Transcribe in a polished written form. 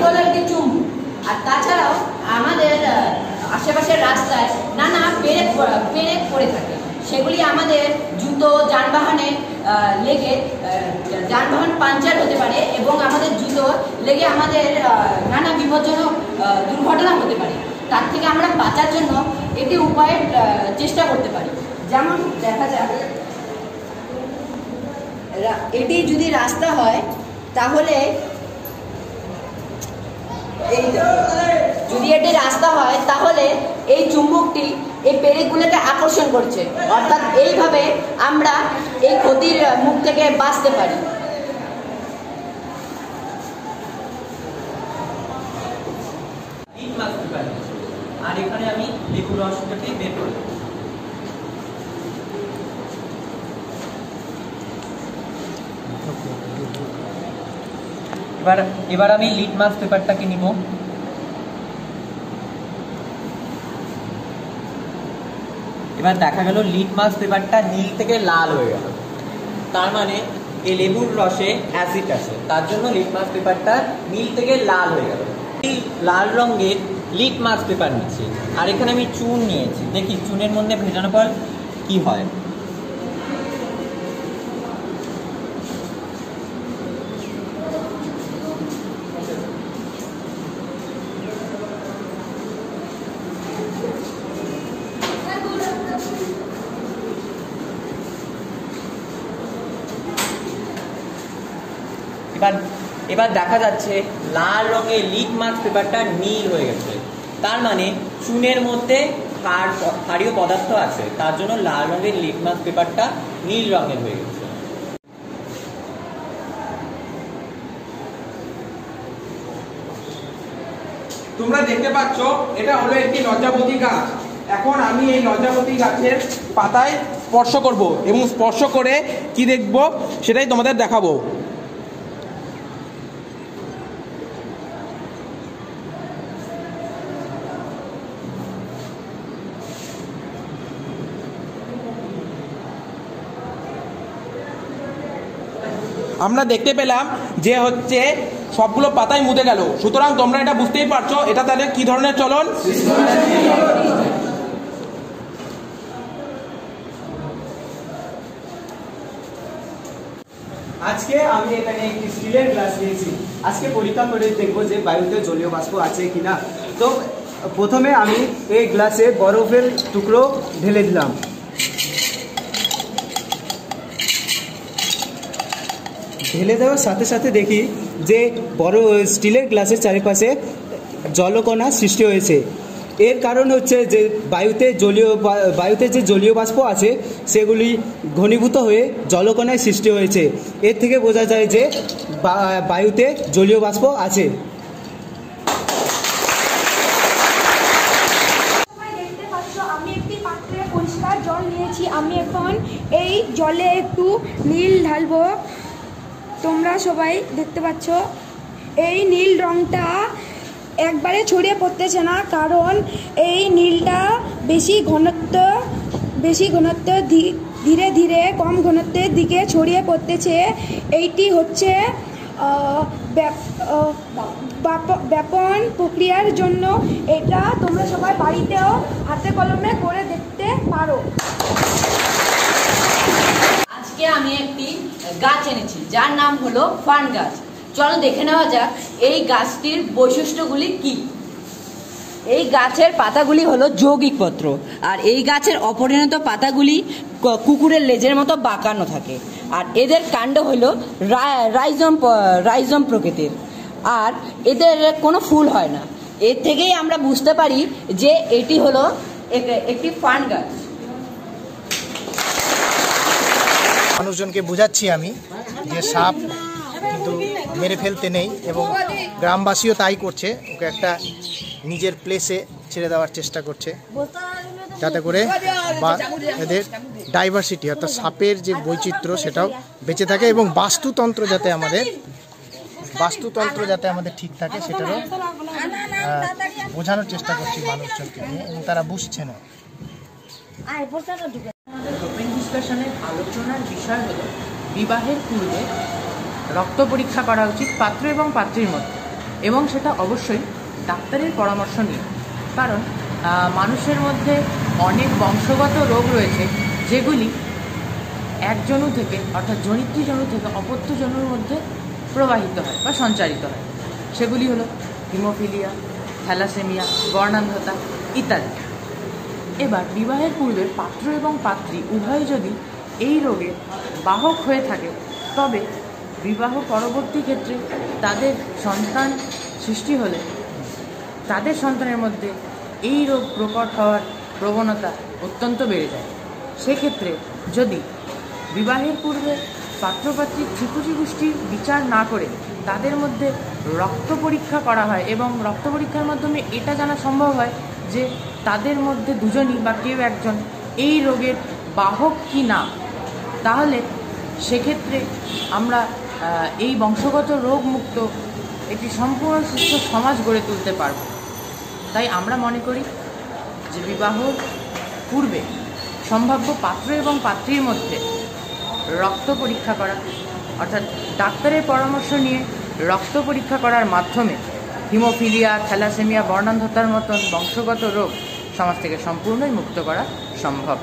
হলো একটি চুম্বক। আর তাছাড়াও আমাদের আশেপাশের রাস্তায় নানা পেরেক পড়ে থাকে, সেগুলি আমাদের জুতো যানবাহনে লেগে যানবাহন পাঞ্চার হতে পারে এবং আমাদের জুতো লেগে আমাদের নানা বিপজ্জনক দুর্ঘটনা হতে পারে। তার থেকে আমরা বাঁচার জন্য এটি উপায়ের চেষ্টা করতে পারি। যেমন দেখা যাক, এটি যদি রাস্তা হয় তাহলে যদি এটি রাস্তা হয় তাহলে এই চুম্বকটি এই পেরেকগুলোকে আকর্ষণ করছে, অর্থাৎ এইভাবে আমরা এই ক্ষতির মুখ থেকে বাঁচতে পারি। আর এখানে আমি লেবুর রসটাকে বের করব। এবার আমি লিটমাস পেপারটাকে নিব। এবার দেখা গেল লিটমাস পেপারটা নীল থেকে লাল হয়ে গেল, তার মানে এই লেবুর রসে অ্যাসিড আছে, তার জন্য লিটমাস পেপারটা নীল থেকে লাল হয়ে গেল। এই লাল রঙের লিটমাস পেপার নিচ্ছি, আর এখানে আমি চুন নিয়েছি। দেখি চুনের মধ্যে ভেজানোর পর কি হয়। এবার দেখা যাচ্ছে লাল রঙের লিটমাস পেপারটা নীল হয়ে গেছে, তার মানে চুনের মধ্যে ক্ষারীয় পদার্থ আছে, তার জন্য লাল রঙের লিটমাস পেপারটা নীল রঙের হয়ে গেছে। তোমরা দেখতে পাচ্ছ এটা হলো একটি লজ্জাবতী গাছ। এখন আমি এই লজ্জাবতী গাছের পাতায় স্পর্শ করব এবং স্পর্শ করে কি দেখব সেটাই তোমাদের দেখাবো। আমরা দেখতে পেলাম যে হচ্ছে সবগুলো পাতাই মুদে গেল, সুতরাং তোমরা এটা বুঝতেই পারছো এটা তাহলে কি ধরনের চলন। আজকে আমি এখানে একটি স্টিলের গ্লাস নিয়েছি। আজকে পরীক্ষা করে দেখবো যে বায়ুতে জলীয় বাষ্প আছে কিনা। তো প্রথমে আমি এই গ্লাসে বরফের টুকরো ঢেলে দিলাম। ঢেলে দেওয়ার সাথে সাথে দেখি যে বড় স্টিলের গ্লাসের চারিপাশে জলকণা সৃষ্টি হয়েছে। এর কারণ হচ্ছে যে বায়ুতে যে জলীয় বাষ্প আছে সেগুলি ঘনীভূত হয়ে জলকণায় সৃষ্টি হয়েছে। এর থেকে বোঝা যায় যে বায়ুতে জলীয় বাষ্প আছে। আমি একটি পাত্রে পরিষ্কার জল নিয়েছি। আমি এখন এই জলে একটু নীল ঢালবো। তোমরা সবাই দেখতে পাচ্ছ এই নীল রঙটা একবারে ছড়িয়ে পড়তেছে না, কারণ এই নীলটা বেশি ঘনত্ব ধীরে ধীরে কম ঘনত্বের দিকে ছড়িয়ে পড়তেছে। এইটি হচ্ছে ব্যাপন প্রক্রিয়ার জন্য। এটা তোমরা সবাই বাড়িতেও হাতে কলমে করে দেখতে পারো। আজকে আমি একটি গাছ এনেছি যার নাম হলো ফার্ন গাছ। চলো দেখে নেওয়া যাক এই গাছটির বৈশিষ্ট্যগুলি কি। এই গাছের পাতাগুলি হলো যৌগিক পত্র, আর এই গাছের অপরিণত পাতাগুলি কুকুরের লেজের মতো বাঁকানো থাকে, আর এদের কাণ্ড হলো রাইজম প্রকৃতির, আর এদের কোনো ফুল হয় না। এর থেকেই আমরা বুঝতে পারি যে এটি হলো একটি ফার্ন গাছ। মানুষজনকে বোঝাচ্ছি আমি যে সাপ কিন্তু মেরে ফেলতে নেই, এবং গ্রামবাসীও তাই করছে, ওকে একটা নিজের প্লেসে ছেড়ে দেওয়ার চেষ্টা করছে, যাতে করে বা এদের ডাইভার্সিটি অর্থাৎ সাপের যে বৈচিত্র্য সেটাও বেঁচে থাকে, এবং বাস্তুতন্ত্র যাতে আমাদের ঠিক থাকে সেটারও বোঝানোর চেষ্টা করছি মানুষজনকে নিয়ে, এবং তারা বুঝছে না। আমাদের ওপেন ডিসকাশনের আলোচনার বিষয় হলো বিবাহের পূর্বে রক্ত পরীক্ষা করা উচিত পাত্র এবং পাত্রীর মধ্যে। এবং সেটা অবশ্যই ডাক্তারের পরামর্শ নিয়ে। কারণ মানুষের মধ্যে অনেক বংশগত রোগ রয়েছে যেগুলি এক জনু থেকে অর্থাৎ জনিত্রী জনু থেকে অপত্য জনুর মধ্যে প্রবাহিত হয় বা সঞ্চারিত হয়। সেগুলি হলো হিমোফিলিয়া, থ্যালাসেমিয়া, বর্ণান্ধতা ইত্যাদি। এবার বিবাহের পূর্বে পাত্র এবং পাত্রী উভয় যদি এই রোগের বাহক হয়ে থাকে তবে বিবাহ পরবর্তী ক্ষেত্রে তাদের সন্তান সৃষ্টি হলে তাদের সন্তানের মধ্যে এই রোগ প্রকট হওয়ার প্রবণতা অত্যন্ত বেড়ে যায়। সেক্ষেত্রে যদি বিবাহের পূর্বে পাত্রপাত্রীর ত্রিকুটি গোষ্ঠীর বিচার না করে তাদের মধ্যে রক্ত পরীক্ষা করা হয় এবং রক্ত পরীক্ষার মাধ্যমে এটা জানা সম্ভব হয় যে তাদের মধ্যে দুজনই বা কেউ একজন এই রোগের বাহক কি না, তাহলে সেক্ষেত্রে আমরা এই বংশগত রোগমুক্ত একটি সম্পূর্ণ সুস্থ সমাজ গড়ে তুলতে পারব। তাই আমরা মনে করি যে বিবাহ পূর্বে সম্ভাব্য পাত্র এবং পাত্রীর মধ্যে রক্ত পরীক্ষা করা অর্থাৎ ডাক্তারের পরামর্শ নিয়ে রক্ত পরীক্ষা করার মাধ্যমে হিমোফিলিয়া, থ্যালাসেমিয়া, বর্ণান্ধতার মতন বংশগত রোগ সমাজ থেকে সম্পূর্ণই মুক্ত করা সম্ভব।